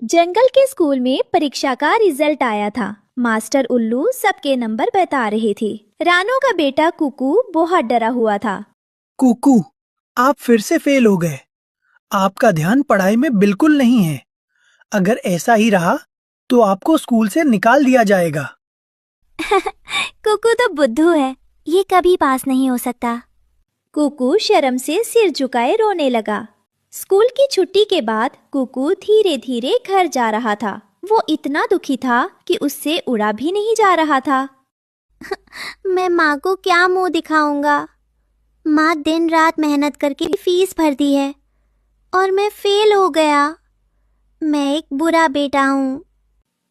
जंगल के स्कूल में परीक्षा का रिजल्ट आया था। मास्टर उल्लू सबके नंबर बता रहे थे। रानो का बेटा कुकू बहुत डरा हुआ था। कुकू, आप फिर से फेल हो गए। आपका ध्यान पढ़ाई में बिल्कुल नहीं है। अगर ऐसा ही रहा तो आपको स्कूल से निकाल दिया जाएगा। कुकू तो बुद्धू है, ये कभी पास नहीं हो सकता। कुकू शर्म से सिर झुकाए रोने लगा। स्कूल की छुट्टी के बाद कुकू धीरे धीरे घर जा रहा था। वो इतना दुखी था कि उससे उड़ा भी नहीं जा रहा था। मैं माँ को क्या मुंह दिखाऊंगा? माँ दिन रात मेहनत करके फीस भरती है और मैं फेल हो गया। मैं एक बुरा बेटा हूँ।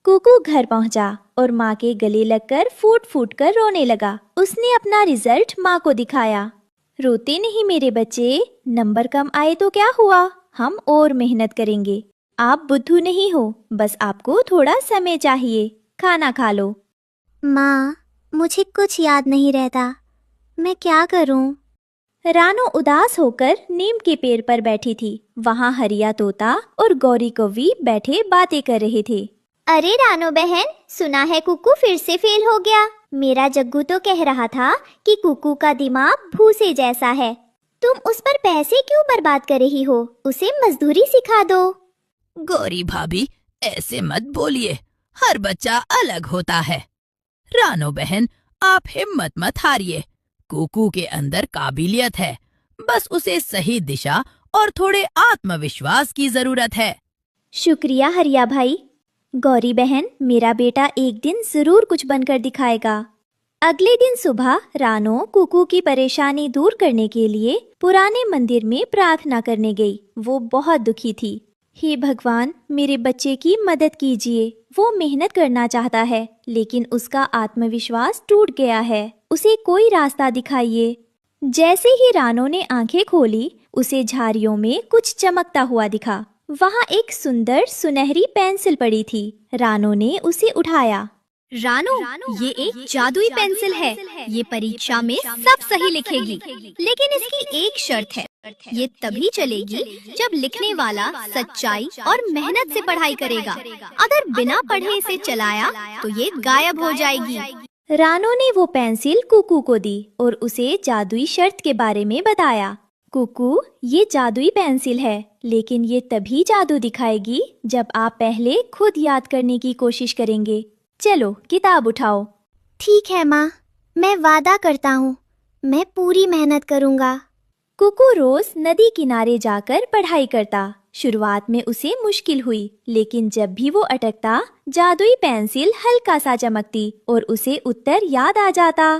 कुकू घर पहुंचा और माँ के गले लगकर फूट फूट कर रोने लगा। उसने अपना रिजल्ट माँ को दिखाया। रोते नहीं मेरे बच्चे, नंबर कम आए तो क्या हुआ, हम और मेहनत करेंगे। आप बुद्धू नहीं हो, बस आपको थोड़ा समय चाहिए। खाना खा लो। माँ, मुझे कुछ याद नहीं रहता, मैं क्या करूँ? रानो उदास होकर नीम के पेड़ पर बैठी थी। वहाँ हरिया तोता और गौरी कौवी बैठे बातें कर रहे थे। अरे रानो बहन, सुना है कुकू फिर से फेल हो गया। मेरा जग्गू तो कह रहा था कि कुकू का दिमाग भूसे जैसा है। तुम उस पर पैसे क्यों बर्बाद कर रही हो? उसे मजदूरी सिखा दो। गौरी भाभी, ऐसे मत बोलिए, हर बच्चा अलग होता है। रानो बहन, आप हिम्मत मत हारिए। कुकू के अंदर काबिलियत है, बस उसे सही दिशा और थोड़े आत्मविश्वास की जरूरत है। शुक्रिया हरिया भाई। गौरी बहन, मेरा बेटा एक दिन जरूर कुछ बनकर दिखाएगा। अगले दिन सुबह रानो कुकू की परेशानी दूर करने के लिए पुराने मंदिर में प्रार्थना करने गई। वो बहुत दुखी थी। हे भगवान, मेरे बच्चे की मदद कीजिए। वो मेहनत करना चाहता है, लेकिन उसका आत्मविश्वास टूट गया है। उसे कोई रास्ता दिखाइए। जैसे ही रानो ने आंखें खोली, उसे झाड़ियों में कुछ चमकता हुआ दिखा। वहाँ एक सुंदर सुनहरी पेंसिल पड़ी थी। रानो ने उसे उठाया। रानो, ये एक जादुई पेंसिल है। ये परीक्षा में सब सही लिखेगी, लेकिन इसकी एक शर्त है। ये तभी चलेगी जब लिखने वाला सच्चाई और मेहनत से पढ़ाई करेगा। अगर बिना पढ़े इसे चलाया तो ये गायब हो जाएगी। रानो ने वो पेंसिल कुकू को दी और उसे जादुई शर्त के बारे में बताया। कुकू, ये जादुई पेंसिल है, लेकिन ये तभी जादू दिखाएगी जब आप पहले खुद याद करने की कोशिश करेंगे। चलो किताब उठाओ। ठीक है माँ, मैं वादा करता हूँ, मैं पूरी मेहनत करूँगा। कुकू रोज नदी किनारे जाकर पढ़ाई करता। शुरुआत में उसे मुश्किल हुई, लेकिन जब भी वो अटकता, जादुई पेंसिल हल्का सा चमकती और उसे उत्तर याद आ जाता।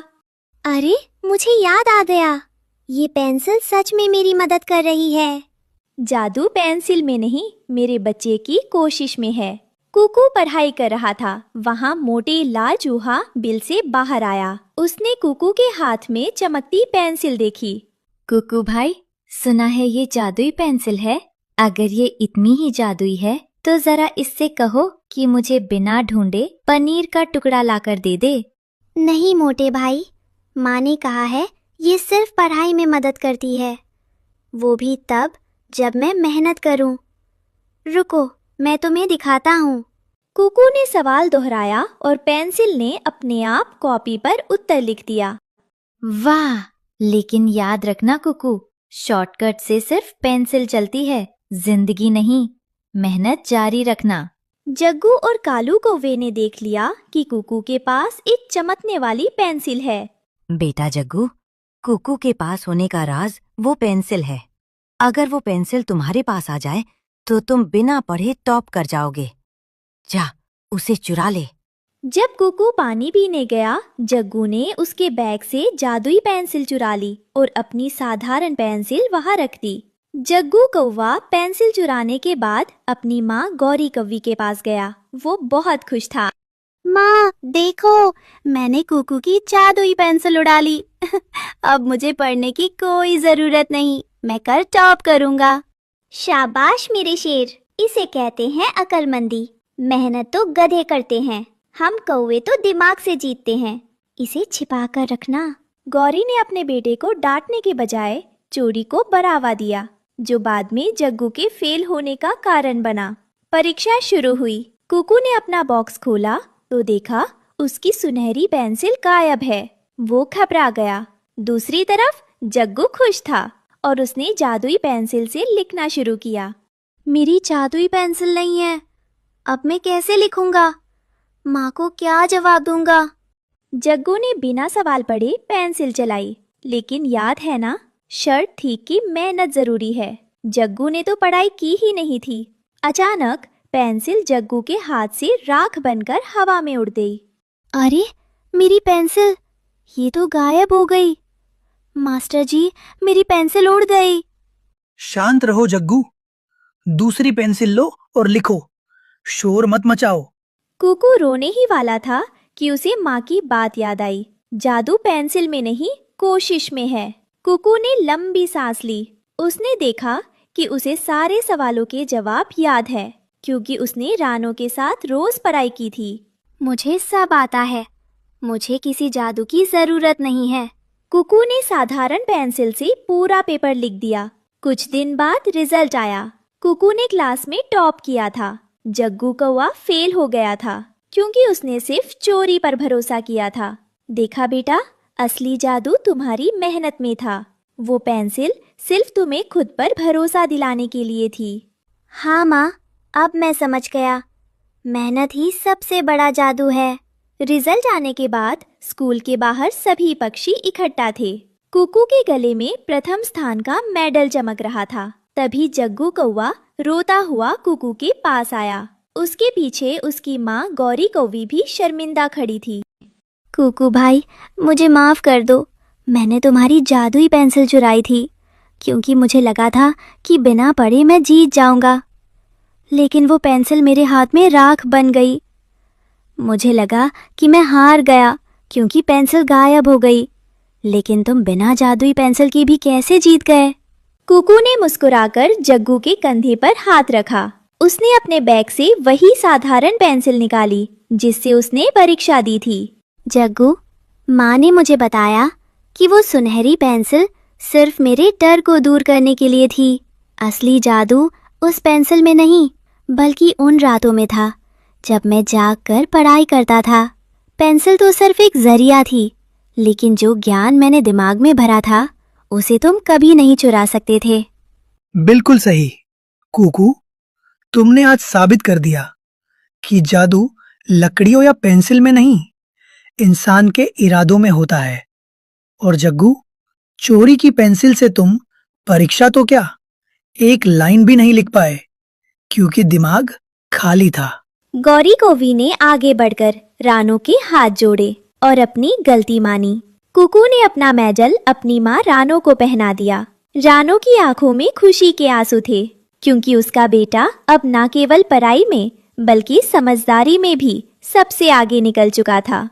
अरे, मुझे याद आ गया, ये पेंसिल सच में मेरी मदद कर रही है। जादू पेंसिल में नहीं, मेरे बच्चे की कोशिश में है। कुकू पढ़ाई कर रहा था। वहाँ मोटे लाल चूहा बिल से बाहर आया। उसने कुकू के हाथ में चमकती पेंसिल देखी। कुकू भाई, सुना है ये जादुई पेंसिल है। अगर ये इतनी ही जादुई है तो जरा इससे कहो कि मुझे बिना ढूंढे पनीर का टुकड़ा लाकर दे दे। नहीं मोटे भाई, माँ ने कहा है ये सिर्फ पढ़ाई में मदद करती है, वो भी तब जब मैं मेहनत करूं। रुको, मैं तुम्हें दिखाता हूँ। कुकू ने सवाल दोहराया और पेंसिल ने अपने आप कॉपी पर उत्तर लिख दिया। वाह, लेकिन याद रखना कुकू, शॉर्टकट से सिर्फ पेंसिल चलती है, जिंदगी नहीं। मेहनत जारी रखना। जग्गू और कालू कौवे ने देख लिया कि कुकू के पास एक चमकने वाली पेंसिल है। बेटा जग्गू, कुकू के पास होने का राज वो पेंसिल है। अगर वो पेंसिल तुम्हारे पास आ जाए तो तुम बिना पढ़े टॉप कर जाओगे। जा, उसे चुरा ले। जब कुकू पानी पीने गया, जग्गू ने उसके बैग से जादुई पेंसिल चुरा ली और अपनी साधारण पेंसिल वहाँ रख दी। जग्गू कौवा पेंसिल चुराने के बाद अपनी माँ गौरी कौवी के पास गया। वो बहुत खुश था। माँ देखो, मैंने कुकू की जादुई पेंसिल उड़ा ली। अब मुझे पढ़ने की कोई जरूरत नहीं, मैं कल टॉप करूँगा। शाबाश मेरे शेर, इसे कहते हैं अक्लमंदी। मेहनत तो गधे करते हैं, हम कौवे तो दिमाग से जीतते हैं। इसे छिपा कर रखना। गौरी ने अपने बेटे को डांटने के बजाय चोरी को बढ़ावा दिया, जो बाद में जग्गू के फेल होने का कारण बना। परीक्षा शुरू हुई। कुकू ने अपना बॉक्स खोला तो देखा उसकी सुनहरी पेंसिल गायब है। वो घबरा गया। दूसरी तरफ जग्गू खुश था और उसने जादुई पेंसिल से लिखना शुरू किया। मेरी जादुई पेंसिल नहीं है, अब मैं कैसे लिखूंगा? माँ को क्या जवाब दूंगा? जग्गू ने बिना सवाल पढ़े पेंसिल चलाई, लेकिन याद है ना, शर्त थी कि मेहनत जरूरी है। जग्गू ने तो पढ़ाई की ही नहीं थी। अचानक पेंसिल जग्गू के हाथ से राख बनकर हवा में उड़ गई। अरे मेरी पेंसिल, ये तो गायब हो गई। मास्टर जी, मेरी पेंसिल उड़ गई। शांत रहो जग्गू, दूसरी पेंसिल लो और लिखो, शोर मत मचाओ। कुकू रोने ही वाला था कि उसे माँ की बात याद आई। जादू पेंसिल में नहीं, कोशिश में है। कुकू ने लंबी सांस ली। उसने देखा कि उसे सारे सवालों के जवाब याद है, क्योंकि उसने रानो के साथ रोज पढ़ाई की थी। मुझे सब आता है, मुझे किसी जादू की जरूरत नहीं है। कुकू ने साधारण पेंसिल से पूरा पेपर लिख दिया। कुछ दिन बाद रिजल्ट आया। कुकू ने क्लास में टॉप किया था। जग्गू कौवा फेल हो गया था, क्योंकि उसने सिर्फ चोरी पर भरोसा किया था। देखा बेटा, असली जादू तुम्हारी मेहनत में था। वो पेंसिल सिर्फ तुम्हें खुद पर भरोसा दिलाने के लिए थी। हाँ माँ, अब मैं समझ गया। मेहनत ही सबसे बड़ा जादू है। रिजल्ट आने के बाद स्कूल के बाहर सभी पक्षी इकट्ठा थे। कुकू के गले में प्रथम स्थान का मेडल चमक रहा था। तभी जग्गू कौवा रोता हुआ कुकू के पास आया। उसके पीछे उसकी माँ गौरी कौवी भी शर्मिंदा खड़ी थी। कुकू भाई, मुझे माफ कर दो। मैंने तुम्हारी जादुई पेंसिल चुराई थी, क्योंकि मुझे लगा था कि बिना पढ़े मैं जीत जाऊंगा। लेकिन वो पेंसिल मेरे हाथ में राख बन गई। मुझे लगा कि मैं हार गया, क्योंकि पेंसिल गायब हो गई। लेकिन तुम बिना जादुई पेंसिल के भी कैसे जीत गए? कुकू ने मुस्कुराकर जग्गू के कंधे पर हाथ रखा। उसने अपने बैग से वही साधारण पेंसिल निकाली जिससे उसने परीक्षा दी थी। जग्गू, माँ ने मुझे बताया कि वो सुनहरी पेंसिल सिर्फ मेरे डर को दूर करने के लिए थी। असली जादू उस पेंसिल में नहीं, बल्कि उन रातों में था जब मैं जागकर पढ़ाई करता था। पेंसिल तो सिर्फ एक जरिया थी, लेकिन जो ज्ञान मैंने दिमाग में भरा था उसे तुम कभी नहीं चुरा सकते थे। बिल्कुल सही कुकू, तुमने आज साबित कर दिया कि जादू लकड़ियों या पेंसिल में नहीं, इंसान के इरादों में होता है। और जग्गू, चोरी की पेंसिल से तुम परीक्षा तो क्या, एक लाइन भी नहीं लिख पाए, क्योंकि दिमाग खाली था। गौरी कौवी ने आगे बढ़कर रानो के हाथ जोड़े और अपनी गलती मानी। कुकू ने अपना मेडल अपनी माँ रानो को पहना दिया। रानो की आंखों में खुशी के आंसू थे, क्योंकि उसका बेटा अब न केवल पढ़ाई में बल्कि समझदारी में भी सबसे आगे निकल चुका था।